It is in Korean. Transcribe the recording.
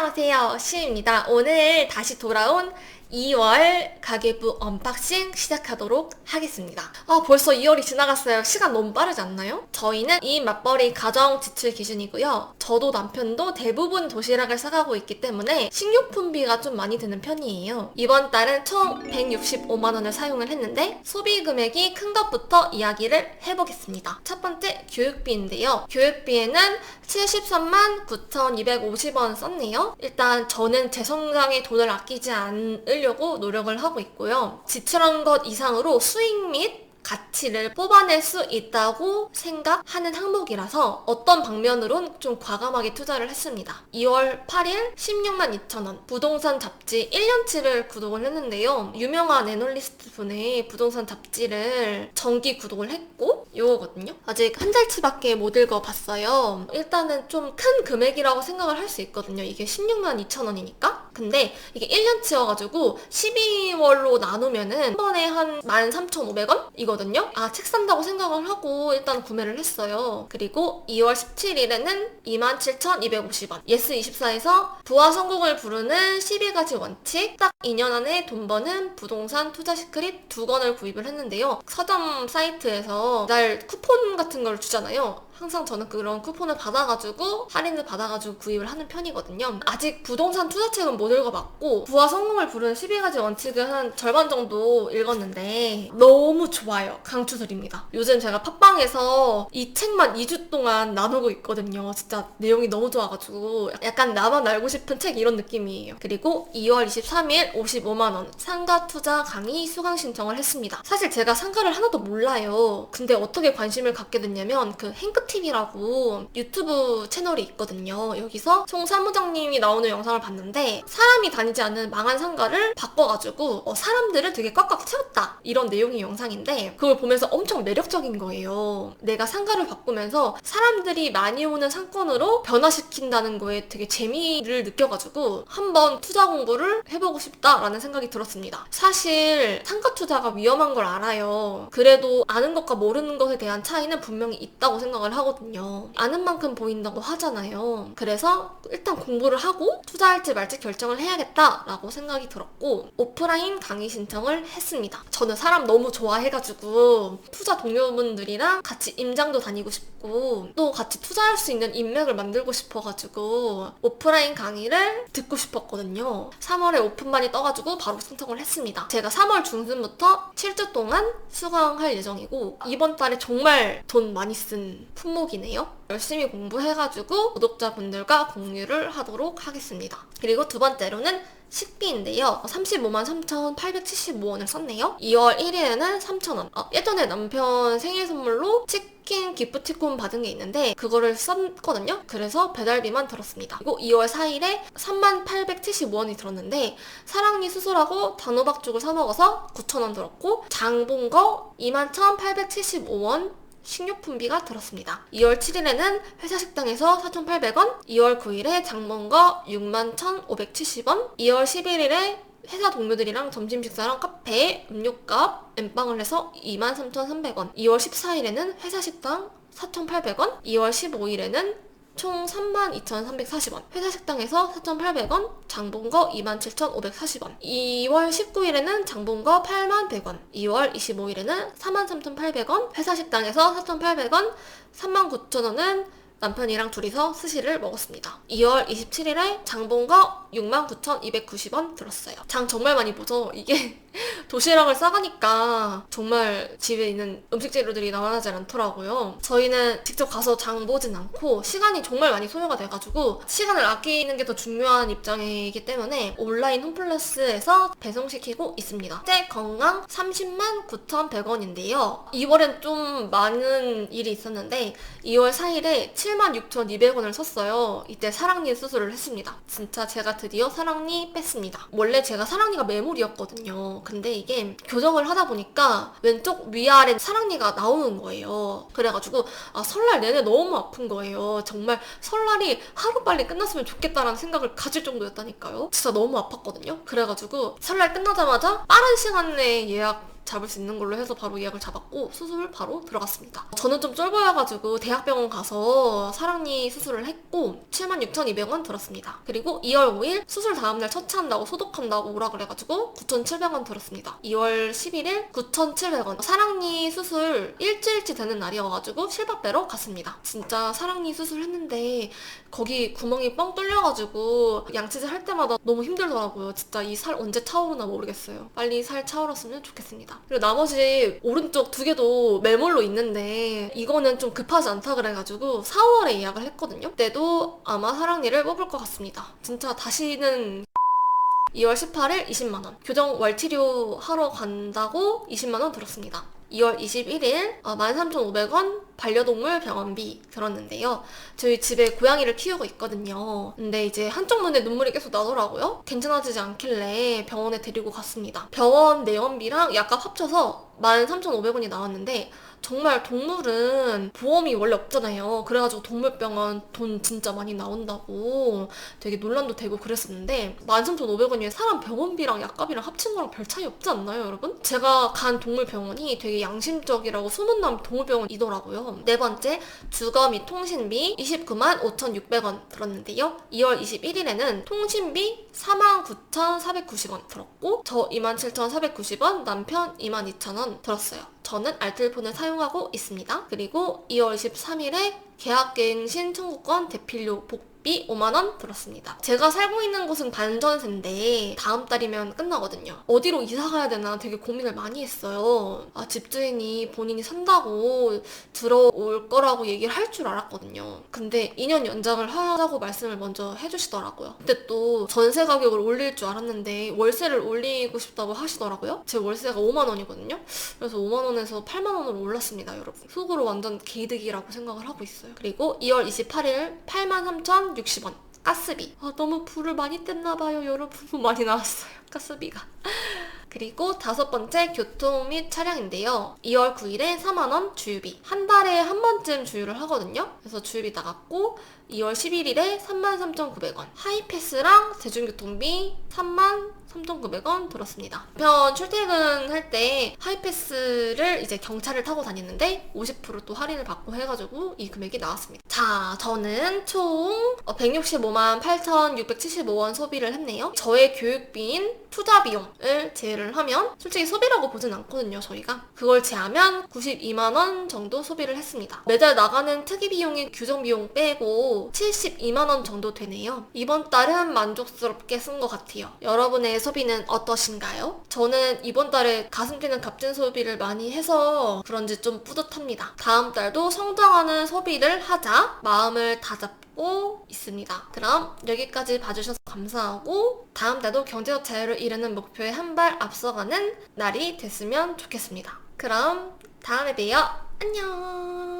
안녕하세요, 시입니다. 오늘 다시 돌아온 2월 가계부 언박싱 시작하도록 하겠습니다. 벌써 2월이 지나갔어요. 시간 너무 빠르지 않나요? 저희는 이 맞벌이 가정 지출 기준이고요. 저도 남편도 대부분 도시락을 싸가고 있기 때문에 식료품비가 좀 많이 드는 편이에요. 이번 달은 총 165만 원을 사용을 했는데 소비 금액이 큰 것부터 이야기를 해보겠습니다. 첫 번째 교육비인데요. 교육비에는 73만 9,250원 썼네요. 일단 저는 제 성장에 돈을 아끼지 않으려고 노력을 하고 있고요. 지출한 것 이상으로 수익 및 가치를 뽑아낼 수 있다고 생각하는 항목이라서 어떤 방면으론 좀 과감하게 투자를 했습니다. 2월 8일 16만 2천원 부동산 잡지 1년치를 구독을 했는데요. 유명한 애널리스트 분의 부동산 잡지를 정기 구독을 했고 이거거든요. 아직 한 달치밖에 못 읽어봤어요. 일단은 좀 큰 금액이라고 생각을 할 수 있거든요. 이게 16만 2천원이니까. 근데 이게 1년치여가지고 12월로 나누면은 한 번에 한 13,500원? 이거든요. 책 산다고 생각을 하고 일단 구매를 했어요. 그리고 2월 17일에는 27,250원 예스24에서 부와 성공을 부르는 12가지 원칙 딱 2년 안에 돈 버는 부동산 투자 시크릿 2권을 구입을 했는데요. 서점 사이트에서 날 쿠폰 같은 걸 주잖아요. 항상 저는 그런 쿠폰을 받아가지고 할인을 받아가지고 구입을 하는 편이거든요. 아직 부동산 투자책은 못 읽어봤고 부와 성공을 부르는 12가지 원칙을 한 절반 정도 읽었는데 너무 좋아요. 강추드립니다. 요즘 제가 팟빵에서 이 책만 2주 동안 나누고 있거든요. 진짜 내용이 너무 좋아가지고 약간 나만 알고 싶은 책 이런 느낌이에요. 그리고 2월 23일 55만원 상가 투자 강의 수강 신청을 했습니다. 사실 제가 상가를 하나도 몰라요. 근데 어떻게 관심을 갖게 됐냐면 그 행크TV라고 유튜브 채널이 있거든요. 여기서 송 사무장님이 나오는 영상을 봤는데 사람이 다니지 않는 망한 상가를 바꿔가지고 사람들을 되게 꽉꽉 채웠다 이런 내용의 영상인데 그걸 보면서 엄청 매력적인 거예요. 내가 상가를 바꾸면서 사람들이 많이 오는 상권으로 변화시킨다는 거에 되게 재미를 느껴가지고 한번 투자 공부를 해보고 싶다라는 생각이 들었습니다. 사실 상가 투자가 위험한 걸 알아요. 그래도 아는 것과 모르는 것에 대한 차이는 분명히 있다고 생각을 하거든요. 아는 만큼 보인다고 하잖아요. 그래서 일단 공부를 하고 투자할지 말지 결정을 해야겠다라고 생각이 들었고 오프라인 강의 신청을 했습니다. 저는 사람 너무 좋아해가지고 투자 동료분들이랑 같이 임장도 다니고 싶고 또 같이 투자할 수 있는 인맥을 만들고 싶어가지고 오프라인 강의를 듣고 싶었거든요. 3월에 오픈반이 떠가지고 바로 신청을 했습니다. 제가 3월 중순부터 7주 동안 수강할 예정이고 이번 달에 정말 돈 많이 쓴 품목이네요. 열심히 공부해가지고 구독자분들과 공유를 하도록 하겠습니다. 그리고 두 번째로는 식비인데요. 35만 3,875원을 썼네요. 2월 1일에는 3,000원. 예전에 남편 생일 선물로 치킨 기프티콘 받은 게 있는데 그거를 썼거든요. 그래서 배달비만 들었습니다. 그리고 2월 4일에 3875원이 들었는데 사랑니 수술하고 단호박죽을 사 먹어서 9,000원 들었고 장 본 거 21,875원 식료품비가 들었습니다. 2월 7일에는 회사 식당에서 4,800원, 2월 9일에 장본 거 61,570원, 2월 11일에 회사 동료들이랑 점심 식사랑 카페에 음료값 엠빵을 해서 23,300원, 2월 14일에는 회사 식당 4,800원, 2월 15일에는 총 32,340원 회사 식당에서 4,800원 장본거 27,540원 2월 19일에는 장본거 81,100원 2월 25일에는 43,800원 회사 식당에서 4,800원 39,000원은 남편이랑 둘이서 스시를 먹었습니다. 2월 27일에 장본거 69,290원 들었어요. 장 정말 많이 보죠? 이게 도시락을 싸가니까 정말 집에 있는 음식 재료들이 나와나지 않더라고요. 저희는 직접 가서 장 보진 않고 시간이 정말 많이 소요가 돼가지고 시간을 아끼는 게 더 중요한 입장이기 때문에 온라인 홈플러스에서 배송시키고 있습니다. 현재 건강 30만 9,100원인데요. 2월엔 좀 많은 일이 있었는데 2월 4일에 76,200원을 썼어요. 이때 사랑니 수술을 했습니다. 진짜 제가 드디어 사랑니 뺐습니다. 원래 제가 사랑니가 매몰이었거든요. 근데 이게 교정을 하다 보니까 왼쪽 위아래 사랑니가 나오는 거예요. 그래가지고 설날 내내 너무 아픈 거예요. 정말 설날이 하루빨리 끝났으면 좋겠다라는 생각을 가질 정도였다니까요. 진짜 너무 아팠거든요. 그래가지고 설날 끝나자마자 빠른 시간 내에 예약 잡을 수 있는 걸로 해서 바로 예약을 잡았고 수술 바로 들어갔습니다. 저는 좀 쫄보여가지고 대학병원 가서 사랑니 수술을 했고 76,200원 들었습니다. 그리고 2월 5일 수술 다음날 처치한다고 소독한다고 오라 그래가지고 9,700원 들었습니다. 2월 11일 9,700원. 사랑니 수술 일주일치 되는 날이어가지고 실밥 빼러 갔습니다. 진짜 사랑니 수술했는데 거기 구멍이 뻥 뚫려가지고 양치질 할 때마다 너무 힘들더라고요. 진짜 이 살 언제 차오르나 모르겠어요. 빨리 살 차오르었으면 좋겠습니다. 그리고 나머지 오른쪽 2개도 매몰로 있는데 이거는 좀 급하지 않다 그래가지고 4월에 예약을 했거든요. 그때도 아마 사랑니를 뽑을 것 같습니다. 진짜 다시는 2월 18일 20만원. 교정 월치료 하러 간다고 20만원 들었습니다. 2월 21일 13,500원 반려동물 병원비 들었는데요. 저희 집에 고양이를 키우고 있거든요. 근데 이제 한쪽 눈에 눈물이 계속 나더라고요. 괜찮아지지 않길래 병원에 데리고 갔습니다. 병원 내원비랑 약값 합쳐서 13,500원이 나왔는데 정말 동물은 보험이 원래 없잖아요. 그래가지고 동물병원 돈 진짜 많이 나온다고 되게 논란도 되고 그랬었는데 13,500원이면 사람 병원비랑 약값이랑 합친 거랑 별 차이 없지 않나요, 여러분? 제가 간 동물병원이 되게 양심적이라고 소문난 동물병원이더라고요. 네 번째, 주거 및 통신비 29만 5,600원 들었는데요. 2월 21일에는 통신비 49,490원 들었고 저 27,490원, 남편 22,000원 들었어요. 저는 알뜰폰을 사용하고 있습니다. 그리고 2월 23일에 계약갱신 청구권 대필료 복비 5만원 들었습니다. 제가 살고 있는 곳은 반전세인데 다음 달이면 끝나거든요. 어디로 이사 가야 되나 되게 고민을 많이 했어요. 집주인이 본인이 산다고 들어올 거라고 얘기를 할 줄 알았거든요. 근데 2년 연장을 하자고 말씀을 먼저 해주시더라고요. 근데 또 전세 가격을 올릴 줄 알았는데 월세를 올리고 싶다고 하시더라고요. 제 월세가 5만원이거든요. 그래서 5만원에서 8만원으로 올랐습니다, 여러분. 속으로 완전 개이득이라고 생각을 하고 있어요. 그리고 2월 28일 83,060원 가스비. 너무 불을 많이 뗐나봐요, 여러분. 많이 나왔어요, 가스비가. 그리고 다섯 번째, 교통 및 차량인데요. 2월 9일에 4만원 주유비. 한 달에 한 번쯤 주유를 하거든요. 그래서 주유비 나갔고 2월 11일에 33,900원. 하이패스랑 대중교통비 33,900원 들었습니다. 편 출퇴근할 때 하이패스를 이제 경차를 타고 다니는데 50% 또 할인을 받고 해가지고 이 금액이 나왔습니다. 자, 저는 총 165만 8,675원 소비를 했네요. 저의 교육비인 투자 비용을 제외를 하면 솔직히 소비라고 보진 않거든요, 저희가. 그걸 제하면 92만원 정도 소비를 했습니다. 매달 나가는 특이 비용인 규정 비용 빼고 72만원 정도 되네요. 이번 달은 만족스럽게 쓴 것 같아요. 여러분의 소비는 어떠신가요? 저는 이번 달에 가슴 뛰는 값진 소비를 많이 해서 그런지 좀 뿌듯합니다. 다음 달도 성장하는 소비를 하자 마음을 다잡고 있습니다. 그럼 여기까지 봐주셔서 감사하고 다음 달도 경제적 자유를 이루는 목표에 한 발 앞서가는 날이 됐으면 좋겠습니다. 그럼 다음에 봬요. 안녕.